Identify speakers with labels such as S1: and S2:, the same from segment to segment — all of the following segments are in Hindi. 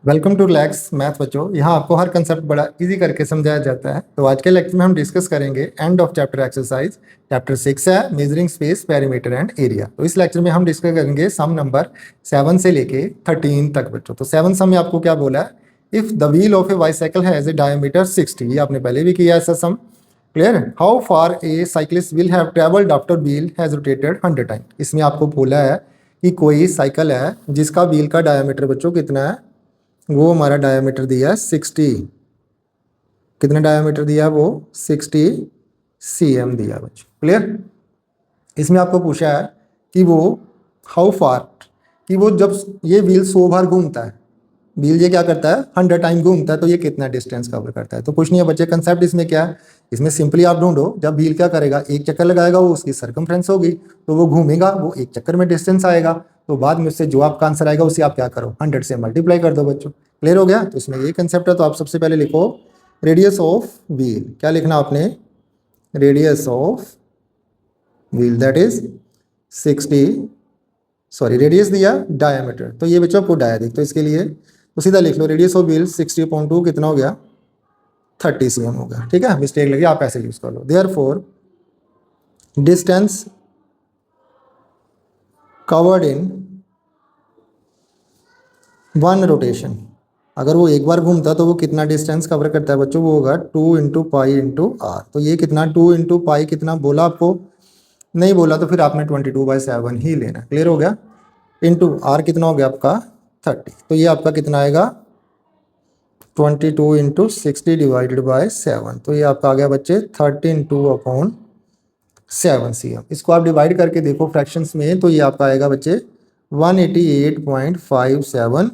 S1: वेलकम टू रिलैक्स मैथ बच्चों। यहाँ आपको हर कंसेप्ट बड़ा इजी करके समझाया जाता है। तो आज के लेक्चर में हम डिस्कस करेंगे end of chapter exercise. Chapter 6 है measuring space perimeter and area. तो इस लेक्चर में हम डिस्कस करेंगे सम नंबर 7 से लेके 13 तक बच्चों। तो 7 सम में आपको क्या बोला है, if the wheel of a bicycle has a diameter 60, ये आपने पहले भी किया ऐसा sum. Clear, how far a cyclist will have travelled after wheel has rotated 100 time. इसमें आपको बोला है कि कोई साइकिल है जिसका व्हील का डायमीटर बच्चों कितना है, वो हमारा डायमीटर दिया है 60। कितना डायमीटर दिया है वो 60 cm दिया है बच्चों। क्लियर, इसमें आपको पूछा है कि वो हाउ फार, कि वो जब ये व्हील 100 बार घूमता है, व्हील ये क्या करता है 100 टाइम घूमता है, तो ये कितना डिस्टेंस कवर करता है। तो कुछ नहीं है बच्चे, कंसेप्ट इसमें क्या है, इसमें सिंपली आप ढूंढो जब व्हील क्या करेगा, एक चक्कर लगाएगा, वो उसकी सर्कमफ्रेंस होगी, तो वो घूमेगा, वो एक चक्कर में डिस्टेंस आएगा, तो बाद में उससे जो आपका आंसर आएगा उसे आप क्या करो 100 से मल्टीप्लाई कर दो बच्चों। क्लियर हो गया। तो इसमें ये कंसेप्ट है। तो आप सबसे पहले लिखो रेडियस ऑफ व्हील। क्या लिखना आपने, radius of wheel that is 60, sorry radius दिया डायमीटर, तो ये बच्चों आपको डाया दिख, तो इसके लिए तो सीधा लिख लो रेडियस ऑफ व्हील 60/2 कितना हो गया 30 cm हो गया। ठीक है, मिस्टेक लगी आप ऐसे यूज कर लो। Therefore distance covered in one rotation, अगर वो एक बार घूमता तो वो कितना डिस्टेंस कवर करता है बच्चों, वो होगा 2 × पाई × r। तो ये कितना 2 × पाई कितना बोला आपको, नहीं बोला तो फिर आपने 22/7 ही लेना। क्लियर हो गया। इंटू r कितना हो गया आपका 30, तो ये आपका कितना आएगा 22 × 60 / 7, तो ये आपका आ गया बच्चे 13/2/7 cm। इसको आप डिवाइड करके देखो फ्रैक्शंस में, तो ये आपका आएगा बच्चे 188.57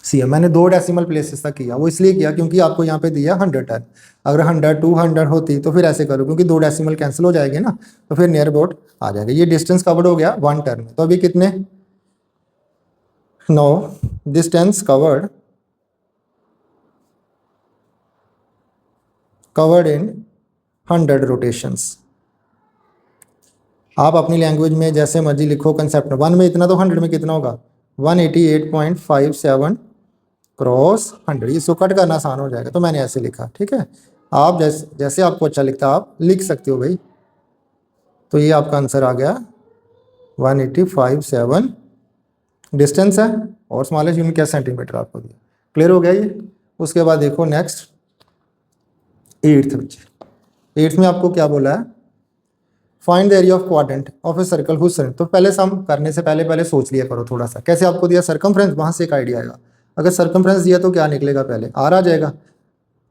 S1: cm। मैंने 2 डेसिमल प्लेसेस तक किया, वो इसलिए किया क्योंकि आपको यहाँ पे दिया 100 टर्न। अगर 100 200 होती तो फिर ऐसे करो, क्योंकि 2 डेसिमल कैंसिल हो जाएंगे ना, तो फिर नियर अबाउट आ जाएगा। ये डिस्टेंस कवर्ड हो गया 1 टर्न में। तो अभी कितने, 9 डिस्टेंस कवर्ड इन 100 रोटेशंस। आप अपनी लैंग्वेज में जैसे मर्जी लिखो कंसेप्ट। 1 में इतना तो 100 में कितना होगा 188.57 क्रॉस 100। इसको कट करना आसान हो जाएगा, तो मैंने ऐसे लिखा। ठीक है, आप जैसे आपको अच्छा लिखता आप लिख सकते हो भाई। तो ये आपका आंसर आ गया 185.7 डिस्टेंस है, और स्मॉलेस्ट यूनिट क्या सेंटीमीटर आपको दिया। क्लियर हो गया ये। उसके बाद देखो नेक्स्ट 8th बच्चे। 8th में आपको क्या बोला है, find the area of quadrant of a circle whose circum. तो पहले सम करने से पहले सोच लिया करो थोड़ा सा, कैसे आपको दिया सर्कमफ्रेंस, वहां से एक आइडिया आएगा। अगर सर्कमफ्रेंस दिया तो क्या निकलेगा, पहले आर आ जाएगा।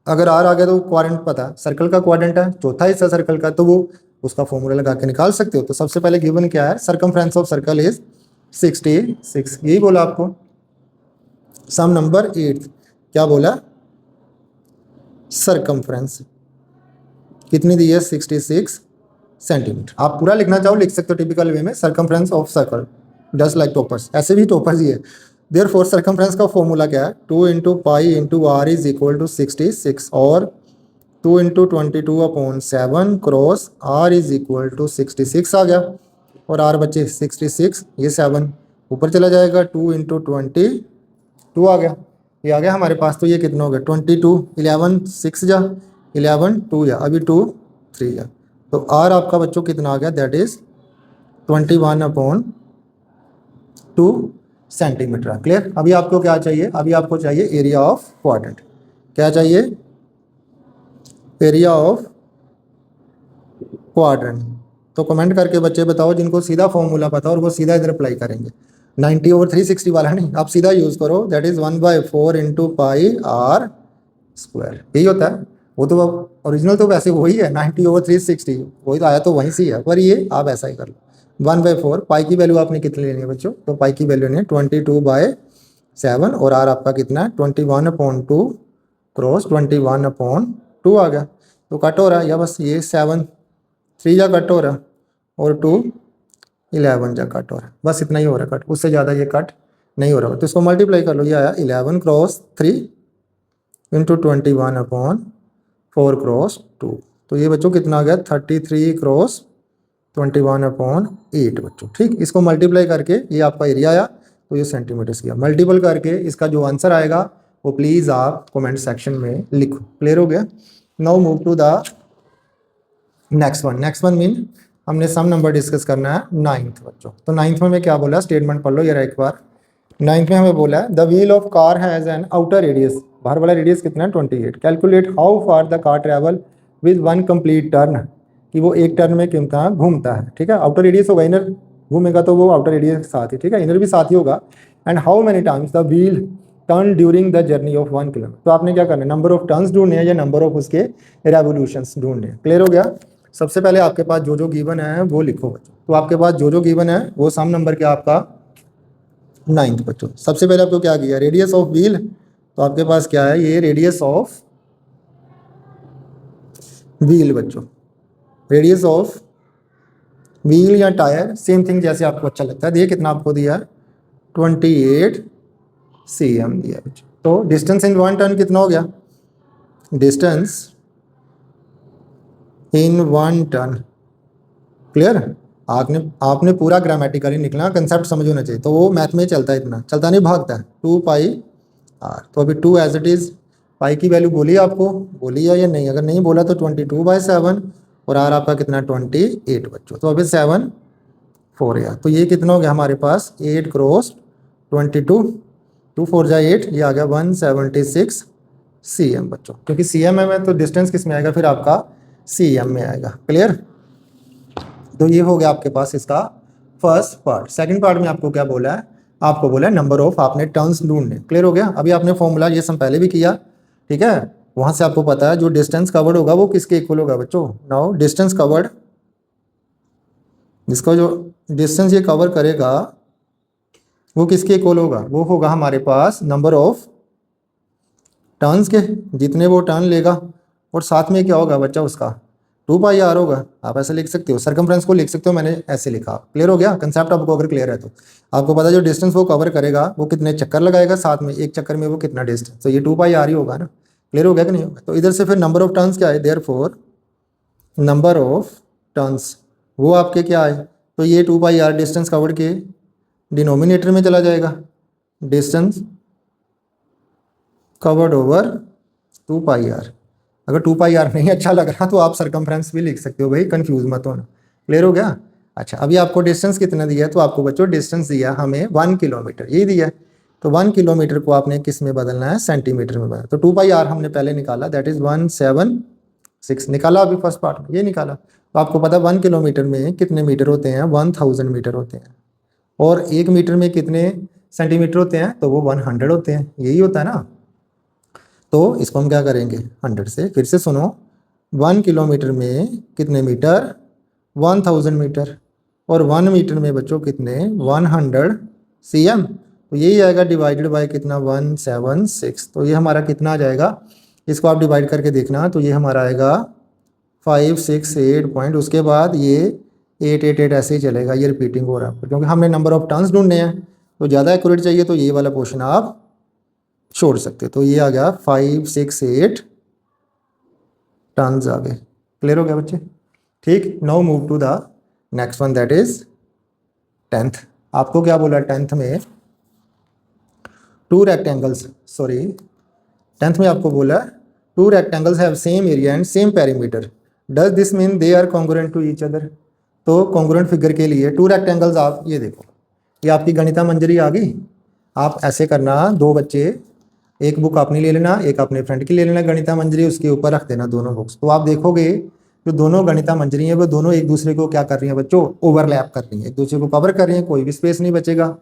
S1: अगर आर आ गया तो क्वाड्रेंट पता है, सर्कल का क्वाड्रेंट है चौथा हिस्सा सर्कल का, तो वो उसका फॉर्मूला लगा के निकाल सकते हो। तो सबसे पहले गिवन क्या है, सर्कमफ्रेंस ऑफ सर्कल इज 66, यही बोला आपको। सम नंबर 8 क्या बोला, सर्कमफ्रेंस कितनी दी है 66 सेंटीमीटर। आप पूरा लिखना चाहो लिख सकते हो टिपिकल वे में, circumference of circle just like toppers, ऐसे भी टॉपर्स ही है। देयरफॉर सर्कमफ्रेंस का फॉर्मूला क्या है, 2 × pi × r is equal to 66, और 2 × 22/7 cross r is equal to 66 आ गया। और r बच्चे 66, ये 7 ऊपर चला जाएगा, 2 × 22 आ गया, ये आ गया हमारे पास। तो ये कितना हो गया 22, 11 6 जा 11 2 जा, अभी 2 3 जा, तो r आपका बच्चों कितना आ गया, दैट इज 21/2 सेंटीमीटर। क्लियर। अभी आपको क्या चाहिए, अभी आपको चाहिए एरिया ऑफ क्वाड्रेंट। क्या चाहिए, एरिया ऑफ क्वाड्रेंट। तो कमेंट करके बच्चे बताओ जिनको सीधा फॉर्मूला पता और वो सीधा इधर अप्लाई करेंगे। 90/360 वाला नहीं, आप सीधा यूज करो, that is 1/4 × pi r square, यही होता है। वो तो ओरिजिनल तो वैसे वही है 90/360, वही तो आया तो वहीं से ही है, पर ये आप ऐसा ही कर लो 1/4। पाई की वैल्यू आपने कितनी लेनी है बच्चों, तो पाई की वैल्यू ने 22/7, और r आपका कितना है 21/2 क्रॉस 21/2 आ गया। तो कट हो रहा है या बस ये 7 3 जा कट हो रहा है, और 2 11 जा कट हो रहा है, बस इतना ही हो रहा है कट, उससे ज़्यादा ये कट नहीं हो रहा। तो इसको मल्टीप्लाई कर लो, ये आया 11 क्रॉस 3 × 21/4 क्रॉस 2, तो ये बच्चों कितना आ गया 33 क्रॉस 21/8 बच्चों। ठीक, इसको मल्टीप्लाई करके ये आपका एरिया आया। तो ये सेंटीमीटर स्क्वायर मल्टीपल करके इसका जो आंसर आएगा वो प्लीज़ आप कमेंट सेक्शन में लिखो। क्लियर हो गया। Now move to the next one mean हमने सम नंबर डिस्कस करना है 9th बच्चों। तो 9th में मैं क्या बोला, स्टेटमेंट पढ़ लो यार एक बार। 9th में हमें बोला है the wheel of car has an outer radius, बाहर वाला रेडियस कितना है 28। Calculate how far the car travel with one complete turn, कि वो एक टर्न में कितना घूमता है। ठीक है, आउटर रेडियस होगा, इनर घूमेगा तो वो आउटर रेडियस के साथ ही, ठीक है, इनर भी साथ ही होगा। And how many times the wheel turn during the journey of 1 kilometre. तो आपने क्या करना है, नंबर ऑफ टर्न्स ढूंढने हैं या नंबर ऑफ उसके रेवोल्यूशंस ढूंढने हैं। क्लियर हो गया। सबसे पहले आपके पास जो गिवन है वो लिखो बच्चों। तो आपके पास जो गिवन है वो सम नंबर क्या आपका 9th बच्चों। सबसे पहले आपको क्या किया, रेडियस ऑफ व्हील, तो आपके पास क्या है, ये रेडियस ऑफ व्हील बच्चों, रेडियस ऑफ व्हील या टायर सेम थिंग, जैसे आपको अच्छा लगता है। देखिए कितना आपको दिया, 28 cm दिया बच्चों। तो डिस्टेंस इन 1 टर्न कितना हो गया, डिस्टेंस इन 1 टर्न। क्लियर, आपने पूरा ग्रामेटिकली निकलना, कंसेप्ट समझ होना चाहिए। तो वो मैथ में चलता है, इतना चलता नहीं, भागता है 2 पाई आर। तो अभी 2 एज इट इज़, पाई की वैल्यू बोली आपको, बोली है या नहीं, अगर नहीं बोला तो 22/7 और आर आपका कितना 28 बच्चों। तो अभी 7 4 यार, तो ये कितना हो गया हमारे पास 8 क्रॉस 22, 2 4 जा 8, ये आ गया 176 cm बच्चों। क्योंकि cm में तो डिस्टेंस किस में आएगा, फिर आपका cm में आएगा। क्लियर, तो ये हो गया आपके पास इसका फर्स्ट पार्ट। सेकंड पार्ट में आपको क्या बोला है, आपको बोला है नंबर ऑफ आपने टर्न्स ढूंढने। क्लियर हो गया। अभी आपने फॉर्मूला ये सम पहले भी किया, ठीक है, वहां से आपको पता है जो डिस्टेंस कवर्ड होगा वो किसके इक्वल होगा बच्चों। नाउ डिस्टेंस कवर्ड, जिसका जो डिस्टेंस ये कवर करेगा वो किसके इक्वल होगा, वो होगा हमारे पास नंबर ऑफ टर्न्स के, जितने वो टर्न लेगा, और साथ में क्या होगा बच्चा उसका 2 पाई आर होगा। आप ऐसे लिख सकते हो, सरकमफ्रेंस को लिख सकते हो, मैंने ऐसे लिखा। क्लियर हो गया कंसेप्ट आपको, अगर क्लियर है तो आपको पता है जो डिस्टेंस वो कवर करेगा वो कितने चक्कर लगाएगा, साथ में एक चक्कर में वो कितना डिस्टेंस, तो ये 2 पाई आर ही होगा ना। क्लियर हो गया कि नहीं होगा। तो इधर से फिर नंबर ऑफ टर्न्स क्या है, देयरफॉर नंबर ऑफ टर्न्स वो आपके क्या है, तो ये 2 पाई आर डिस्टेंस कवर्ड के डिनोमिनेटर में चला जाएगा, distance covered over 2 pi R. अगर 2 पाई आर नहीं अच्छा लग रहा तो आप सरकमफ्रेंस भी लिख सकते हो भाई, कंफ्यूज मत होना। क्लियर हो गया। अच्छा, अभी आपको डिस्टेंस कितना दिया है, तो आपको बच्चों डिस्टेंस दिया हमें 1 किलोमीटर, यही दिया है। तो 1 किलोमीटर को आपने किस में बदलना है, सेंटीमीटर में बदलना। तो 2 पाई आर हमने पहले निकाला, दैट इज 176 निकाला, अभी फर्स्ट पार्ट में ये निकाला। तो आपको पता है 1 किलोमीटर में कितने मीटर होते हैं, 1000 मीटर होते हैं, और 1 मीटर में कितने सेंटीमीटर होते हैं, तो वो 100 होते हैं, यही होता है ना। तो इसको हम क्या करेंगे 100 से, फिर से सुनो, 1 किलोमीटर में कितने मीटर, 1000 मीटर, और 1 मीटर में बच्चों कितने 100 cm। तो यही आएगा डिवाइडेड बाय कितना 176। तो ये हमारा कितना आ जाएगा, इसको आप डिवाइड करके देखना, तो ये हमारा आएगा 568 पॉइंट, उसके बाद ये 888 ऐसे ही चलेगा, ये रिपीटिंग हो रहा है क्योंकि हमने नंबर ऑफ टर्न्स ढूंढने हैं। तो ज़्यादा एक्यूरेट चाहिए तो ये वाला पोर्शन आप छोड़ सकते हो। तो ये आ गया 568 टर्न्स आ गए। क्लियर हो गया बच्चे, ठीक। Now move to the next one, that is 10th। आपको क्या बोला 10th में, 2 रेक्टेंगल्स, सॉरी 10th में आपको बोला 2 rectangles have same area and same perimeter, does this mean they are congruent to each other. तो कॉन्ग्रुएंट फिगर के लिए 2 रेक्टेंगल्स, आप ये देखो, ये आपकी गणिता मंजरी आ गई। आप ऐसे करना, 2 बच्चे, एक बुक अपनी ले लेना, एक अपने फ्रेंड की ले लेना गणिता मंजरी, उसके ऊपर रख देना दोनों बुक्स। तो आप देखोगे जो दोनों गणिता मंजरी हैं वो दोनों एक दूसरे को क्या कर रही हैं बच्चों, ओवरलैप कर रही हैं, एक दूसरे को कवर कर रही हैं, कोई भी स्पेस नहीं बचेगा,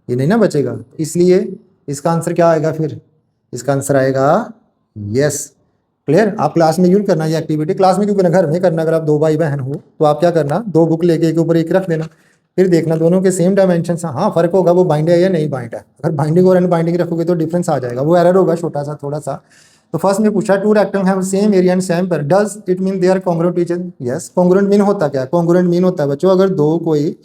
S1: ये नहीं ना बचेगा। इसलिए इसका आंसर क्या आएगा, फिर इसका आंसर आएगा यस। क्लियर। आप क्लास में यूज करना ये एक्टिविटी, क्लास में क्यों करना, घर में करना। अगर आप 2 भाई बहन हो तो आप क्या करना, 2 बुक लेके एक ऊपर एक रख देना, फिर देखना दोनों के सेम डायमेंशन। हाँ फर्क होगा, वो बाइंड है या नहीं बाइंड है। अगर बाइंडिंग और अनबाइंडिंग रखोगे तो डिफरेंस आ जाएगा, वो एरर होगा छोटा सा, थोड़ा सा। तो फर्स्ट में पूछा 2 rectangle have same area and same perimeter, does it mean they are congruent to each other. Yes. Congruent mean होता क्या है, कॉन्ग्रुएंट मीन होता है बच्चों अगर 2 कोई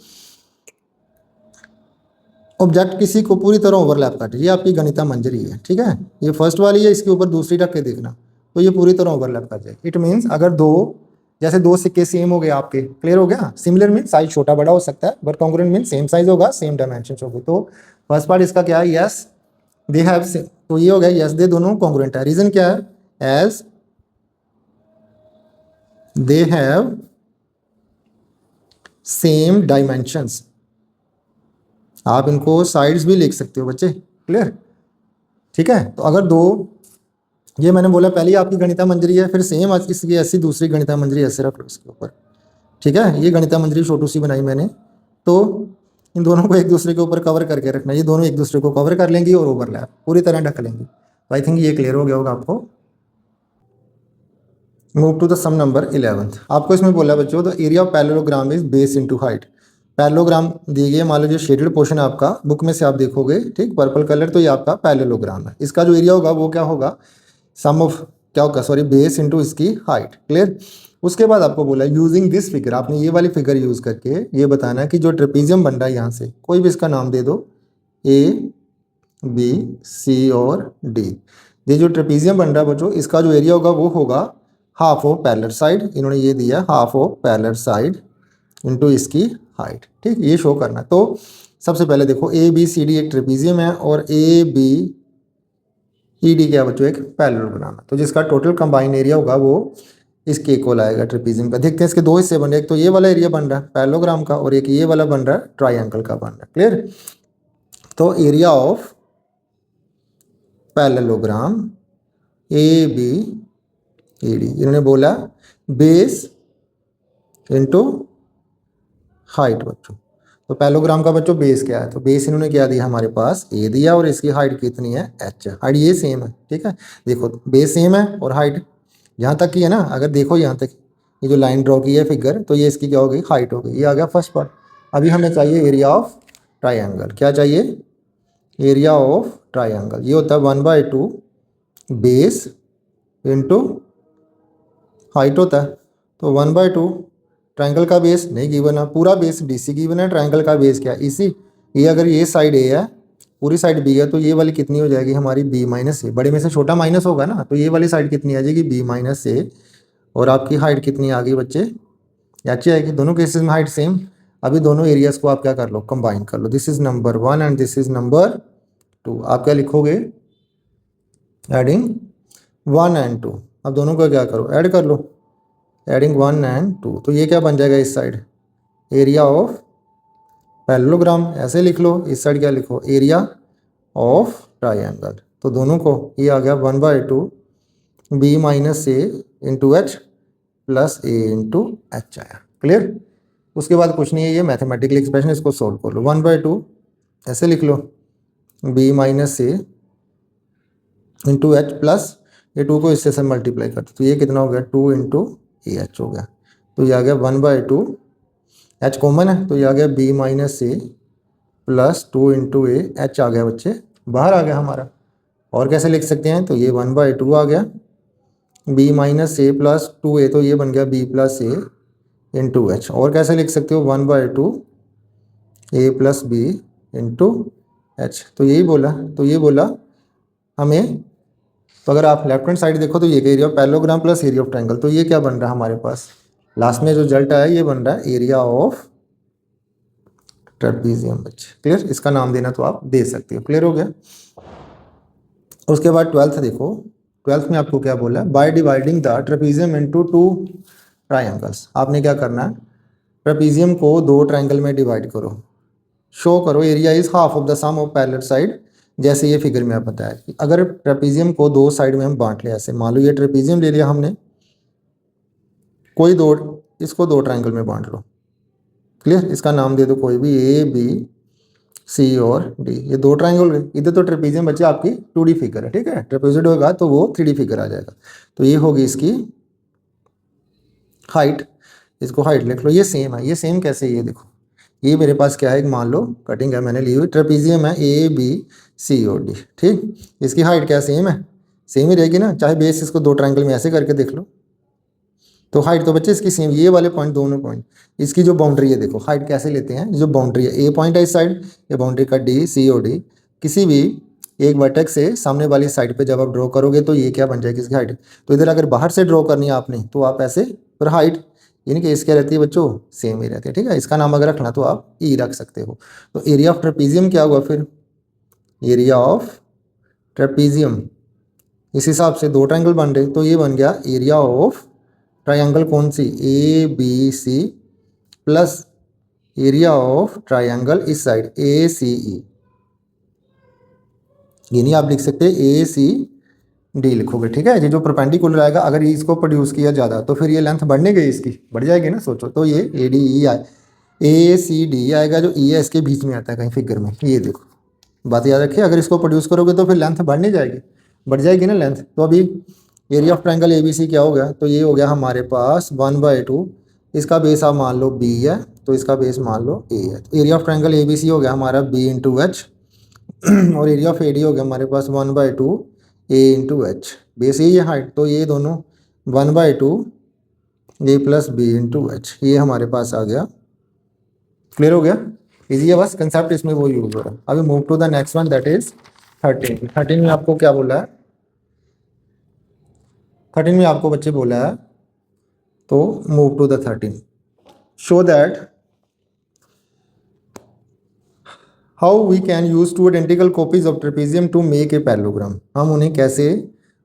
S1: ऑब्जेक्ट किसी को पूरी तरह ओवरलैप कर, ये आपकी गणिता मंजरी है, ठीक है, ये फर्स्ट वाली है, इसके ऊपर दूसरी रख के देखना, तो ये पूरी तरह ओवरलैप कर जाएगी। इट मीन्स अगर 2 जैसे दो सिक्के सेम हो गए आपके, क्लियर हो गया। सिमिलर मीन साइज छोटा बड़ा हो सकता है, but congruent mean same size होगा, सेम डायमेंशन होगी। तो फर्स्ट पार्ट इसका क्या है, यस दे हैव, तो ये हो गया यस दे दोनों कॉन्ग्रुएंट है। रीजन क्या है, as they have same dimensions. आप इनको साइड्स भी लिख सकते हो बच्चे, क्लियर, ठीक है। तो अगर दो, ये मैंने बोला पहले ही आपकी गणिता मंजरी है, फिर सेम इसकी ऐसी दूसरी गणिता मंजरी ऐसे रख लो इसके ऊपर, ठीक है। ये गणिता मंजरी छोटू सी बनाई मैंने, तो इन दोनों को एक दूसरे के ऊपर कवर करके रखना, ये दोनों एक दूसरे को कवर कर लेंगी और ओवरलैप पूरी तरह ढक लेंगी। तो आई थिंक ये क्लियर हो गया होगा आपको। Move to the sum number 11। आपको इसमें बोला बच्चों, the area of parallelogram is base into height. Parallelogram दी गई है, मान लो जो शेडेड पोर्शन है आपका बुक में से आप देखोगे, ठीक, पर्पल कलर, तो ये आपका पैरेललोग्राम है। इसका जो एरिया होगा वो क्या होगा, सम ऑफ क्या होगा, सॉरी, बेस इनटू इसकी हाइट, क्लियर। उसके बाद आपको बोला यूजिंग दिस फिगर, आपने ये वाली फिगर यूज करके ये बताना है कि जो ट्रेपीजियम बन रहा है यहाँ से, कोई भी इसका नाम दे दो, ए बी सी और डी। ये जो ट्रेपीजियम बन रहा है बच्चों, इसका जो एरिया होगा वो होगा हाफ ऑफ पैरेलल साइड, इन्होंने ये दिया half of parallel side into इसकी हाइट, ठीक, ये शो करना। तो सबसे पहले देखो ए बी सी डी एक ट्रेपीजियम है और ए बी ई डी क्या बच्चों, एक पैरेललोग्राम है। तो जिसका टोटल कंबाइन एरिया होगा वो इसके इक्वल आएगा ट्रेपीजियम का। देखते हैं इसके दो हिस्से बन रहे हैं, एक तो ये वाला एरिया बन रहा है पैरेललोग्राम का और एक ये वाला बन रहा है ट्राइंगल का बन रहा है, क्लियर। तो area of parallelogram A B E D, इन्होंने बोला बेस इनटू हाइट बच्चों। तो पैरेललोग्राम का बच्चों बेस क्या है, तो बेस इन्होंने क्या दिया हमारे पास, ए दिया, और इसकी हाइट कितनी है, एच है। हाइट ये सेम है, ठीक है। देखो बेस सेम है और हाइट यहाँ तक की है ना, अगर देखो यहाँ तक ये जो लाइन ड्रॉ की है फिगर, तो ये इसकी क्या हो गई, हाइट हो गई। ये आ गया फर्स्ट पार्ट। अभी हमें चाहिए एरिया ऑफ ट्राइंगल। क्या चाहिए, एरिया ऑफ ट्राइंगल, ये होता है 1/2 बेस इंटू हाइट होता है। तो 1/2 ट्राइंगल का बेस नहीं गिवन है, पूरा बेस BC गिवन है, ट्राइंगल का बेस क्या है, EC। ये अगर ये साइड A है, पूरी साइड B है, तो ये वाली कितनी हो जाएगी हमारी, B माइनस A। बड़े में से छोटा माइनस होगा ना, तो ये वाली साइड कितनी आ जाएगी, B माइनस A। और आपकी हाइट कितनी आ गई बच्चे, अच्छी आएगी। दोनों केसेस में हाइट सेम। अभी दोनों एरियाज को आप क्या कर लो, कंबाइन कर लो। This is number 1 and this is number 2। आप क्या लिखोगे, एडिंग 1 एंड 2। अब दोनों को क्या करो, ऐड कर लो, एडिंग 1 एंड 2। तो ये क्या बन जाएगा इस साइड, एरिया ऑफ पैरेललोग्राम, ऐसे लिख लो। इस साइड क्या लिखो, एरिया ऑफ ट्राइंगल। तो दोनों को ये आ गया 1/2 B minus A into H plus A into H आया, क्लियर। उसके बाद कुछ नहीं है, ये मैथमेटिकल एक्सप्रेशन, इसको सोल्व कर लो। 1/2 ऐसे लिख लो, B minus A into H plus ये 2 को इससे से मल्टीप्लाई कर दो, तो ये कितना हो गया, 2 इंटू AH हो गया। तो ये आ गया 1/2, H कॉमन है, तो ये आ गया B minus A plus 2 into A, H आ गया बच्चे बाहर आ गया हमारा। और कैसे लिख सकते हैं, तो ये 1/2 आ गया, B minus A plus 2A, तो ये बन गया B plus A into H. और कैसे लिख सकते हो, 1/2 A plus B into H. तो यही बोला, तो ये बोला हमें। तो अगर आप लेफ्ट हैंड साइड देखो तो ये area of parallelogram plus area of triangle, तो ये क्या बन रहा है हमारे पास, लास्ट में जो रिजल्ट आया ये बन रहा है एरिया ऑफ ट्रेपीजियम बच्चे, क्लियर। इसका नाम देना तो आप दे सकते हो, क्लियर हो गया। उसके बाद 12th देखो, 12th में आपको क्या बोला, by dividing the trapezium into 2 triangles. आपने क्या करना है, ट्रेपीजियम को 2 ट्रायंगल में डिवाइड करो, शो करो area is half of the sum of parallel side. जैसे ये फिगर में आप बताया कि अगर ट्रेपीजियम को 2 साइड में हम बांट लें, ऐसे मान लो ये ट्रेपीजियम ले लिया हमने, कोई 2, इसको 2 ट्रायंगल में बांट लो, क्लियर। इसका नाम दे दो कोई भी, A B C और D। ये 2 ट्रायंगल गए। इधर तो ट्रेपीजियम बच्चे आपकी 2D फिगर है, ठीक है। ट्रेपीजियम होगा तो वो 3D फिगर आ जाएगा। तो ये होगी इसकी हाइट, इसको हाइट लिख लो। ये सेम है, ये सेम कैसे, ये देखो, ये मेरे पास क्या है, एक मान लो कटिंग है मैंने ली हुई, ट्रेपीजियम है A B C और D, ठीक। इसकी हाइट क्या सेम है, सेम ही रहेगी ना, चाहे बेस इसको 2 ट्रायंगल में ऐसे करके देख लो, तो हाइट तो बच्चे इसकी सेम। ये वाले पॉइंट, दोनों पॉइंट, इसकी जो बाउंड्री है देखो, हाइट कैसे लेते हैं, जो बाउंड्री है, A पॉइंट है इस साइड, ये बाउंड्री का D C और D, किसी भी एक वर्टेक्स से सामने वाली साइड पे जब आप ड्रॉ करोगे तो ये क्या बन जाएगी इसकी हाइट। तो इधर अगर बाहर से ड्रॉ करनी है आपने, तो आप ऐसे पर हाइट इनकी केस क्या रहती है बच्चों, सेम ही रहती है। ठीक है, इसका नाम अगर रखना तो आप ई रख सकते हो। तो एरिया ऑफ ट्रेपीजियम क्या हुआ फिर, एरिया ऑफ ट्रेपीजियम, इस हिसाब से दो ट्रायंगल बन रहे, तो ये बन गया एरिया ऑफ ट्रायंगल कौन सी, A B C, plus area of triangle इस साइड ए सी ई, ये नहीं आप लिख सकते ए सी डी लिखोगे। ठीक है, ये जो परपेंडिकुलर आएगा, अगर ये इसको प्रोड्यूस किया ज़्यादा तो फिर ये लेंथ बढ़ने गई, इसकी बढ़ जाएगी ना, सोचो। तो ये ए डी ई आए, ए सी डी आएगा, जो ई है इसके बीच में आता है कहीं फिगर में, ये देखो बात याद रखिए। अगर इसको प्रोड्यूस करोगे तो फिर लेंथ बढ़ नहीं जाएगी, बढ़ जाएगी ना लेंथ। तो अभी area of triangle A B C क्या हो गया, तो ये हो गया हमारे पास 1/2, इसका बेस आप मान लो बी है, तो इसका बेस मान लो ए है। तो area of triangle A B C हो गया हमारा बी इंटू एच, और एरिया ऑफ ए डी हो गया हमारे पास 1/2 ए इंटू एच, बेस यही है हाइट, तो ये दोनों 1/2 A plus B into H, ये हमारे पास आ गया। क्लियर हो गया, इजी है, बस कंसेप्ट इसमें वो यूज हो रहा है। अभी move to the next one, that is 13 में आपको क्या बोला है, 13 में आपको बच्चे बोला है, तो move to the 13, show that how we can use two identical copies of trapezium to make a parallelogram, हम उन्हें कैसे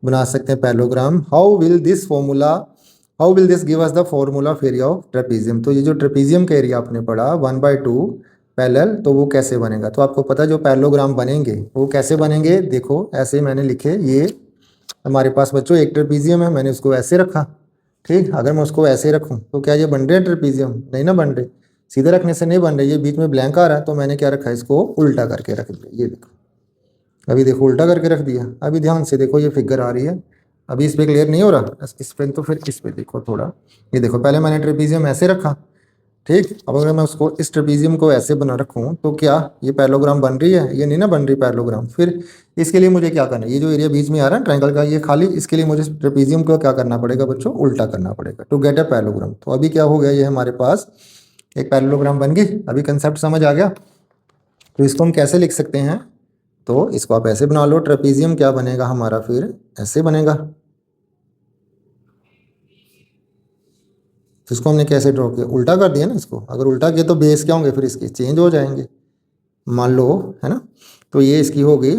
S1: बना सकते हैं parallelogram. How will this give us the formula of area of trapezium. तो ये जो ट्रेपीजियम का एरिया आपने पढ़ा 1/2 पैरेलल, तो वो कैसे बनेगा, तो आपको पता है जो पैरेललोग्राम बनेंगे वो कैसे बनेंगे। देखो ऐसे मैंने लिखे, ये हमारे पास बच्चों एक ट्रेपीजियम है, मैंने उसको ऐसे रखा। ठीक, अगर मैं उसको ऐसे रखूं तो क्या ये बन रहे हैं ट्रेपीजियम, नहीं ना बन रहे, सीधे रखने से नहीं बन रहे, ये बीच में ब्लैंक आ रहा है, तो मैंने क्या रखा है, इसको उल्टा करके रख दिया। ये देखो, अभी देखो उल्टा करके रख दिया। अभी ध्यान से देखो, ये फिगर आ रही है, अभी इस पर क्लियर नहीं हो रहा इस पर, तो फिर इस पर देखो थोड़ा। ये देखो पहले मैंने ट्रेपीजियम ऐसे रखा, ठीक, अब अगर मैं उसको इस ट्रेपीजियम को ऐसे बना रखूँ तो क्या ये पैरेललोग्राम बन रही है, ये नहीं ना बन रही पैरेललोग्राम। फिर इसके लिए मुझे क्या करना है, ये जो एरिया बीच में आ रहा है ट्रायंगल का, ये खाली, इसके लिए मुझे ट्रेपीजियम को क्या करना पड़ेगा बच्चों, उल्टा करना पड़ेगा टू गेट अ पैरेललोग्राम। तो अभी क्या हो गया, ये हमारे पास एक पैरेललोग्राम बन गई। अभी कंसेप्ट समझ आ गया, तो इसको हम कैसे लिख सकते हैं, तो इसको आप ऐसे बना लो, ट्रेपीजियम क्या बनेगा हमारा, फिर ऐसे बनेगा। तो इसको हमने कैसे ड्रॉ किया, उल्टा कर दिया ना इसको। अगर उल्टा किया तो बेस क्या होंगे फिर इसके, चेंज हो जाएंगे, मान लो, है ना। तो ये इसकी हो गई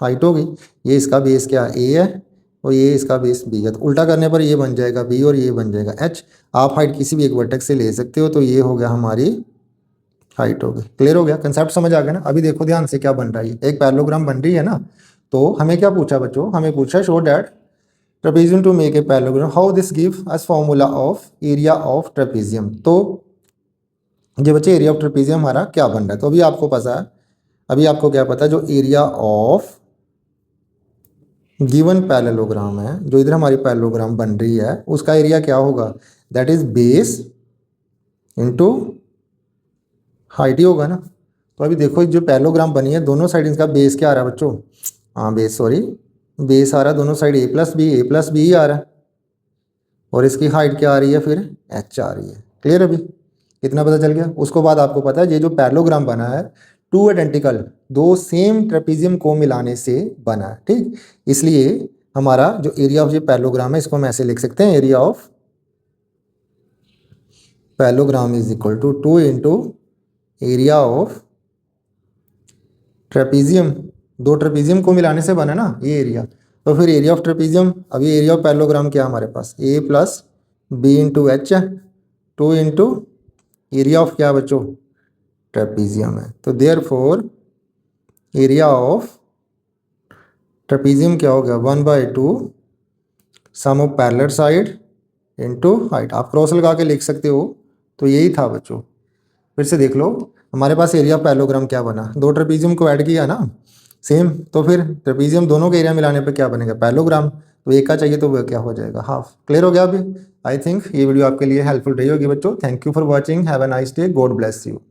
S1: हाइट हो गई, ये इसका बेस क्या ए है, और ये इसका बेस बी है। तो उल्टा करने पर ये बन जाएगा बी और ये बन जाएगा एच। आप हाइट किसी भी एक वर्टेक्स से ले सकते हो, तो ये हो गया हमारी हाइट हो गई। क्लियर हो गया, कंसेप्ट समझ आ गया ना। अभी देखो ध्यान से क्या बन रहा है, एक पैरेललोग्राम बन रही है ना। तो हमें क्या पूछा बच्चों, हमें पूछा show that trapezium to make a parallelogram, how this give us formula of area of trapezium. तो ये बच्चे एरिया ऑफ ट्रेपीजियम हमारा क्या बन रहा है, तो अभी आपको पता है, अभी आपको क्या पता है, जो एरिया ऑफ गिवन पैरेललोग्राम है, जो इधर हमारी पैरेललोग्राम बन रही है, उसका एरिया क्या होगा, that is base into height ही होगा ना। तो अभी देखो जो पैरेललोग्राम बनी है, दोनों साइड इसका बेस क्या आ रहा है बच्चों, हाँ बेस, सॉरी बेस आ रहा है दोनों साइड ए प्लस बी ही आ रहा है, और इसकी हाइट क्या आ रही है फिर एच आ रही है। क्लियर, अभी इतना पता चल गया। उसको बाद आपको पता है ये जो पैरेललोग्राम बना है, टू आइडेंटिकल, दो सेम ट्रेपीजियम को मिलाने से बना है। ठीक, इसलिए हमारा जो एरिया ऑफ ये पैरेललोग्राम है, इसको हम ऐसे लिख सकते हैं, area of parallelogram is equal to 2 into area of trapezium, दो ट्रेपीजियम को मिलाने से बना ना ये एरिया। तो फिर एरिया ऑफ ट्रेपीजियम, अभी एरिया ऑफ पैरेललोग्राम क्या हमारे पास, A plus B into H है, 2 इंटू एरिया ऑफ क्या बच्चों, ट्रेपीजियम है। तो देयरफॉर एरिया ऑफ ट्रेपीजियम क्या हो गया, 1/2 sum of parallel side into height. आप क्रॉस लगा के लिख सकते हो, तो यही था बच्चों। फिर से देख लो, हमारे पास एरिया ऑफ पैरेललोग्राम क्या बना, दो ट्रेपीजियम को ऐड किया ना सेम, तो फिर ट्रेपीजियम दोनों के एरिया मिलाने पे क्या बनेगा, पैरेललोग्राम। तो एक का चाहिए तो वह क्या हो जाएगा, हाफ। क्लियर हो गया अभी। आई थिंक ये वीडियो आपके लिए हेल्पफुल रही होगी बच्चों। Thank you for watching, have a nice day, God bless you.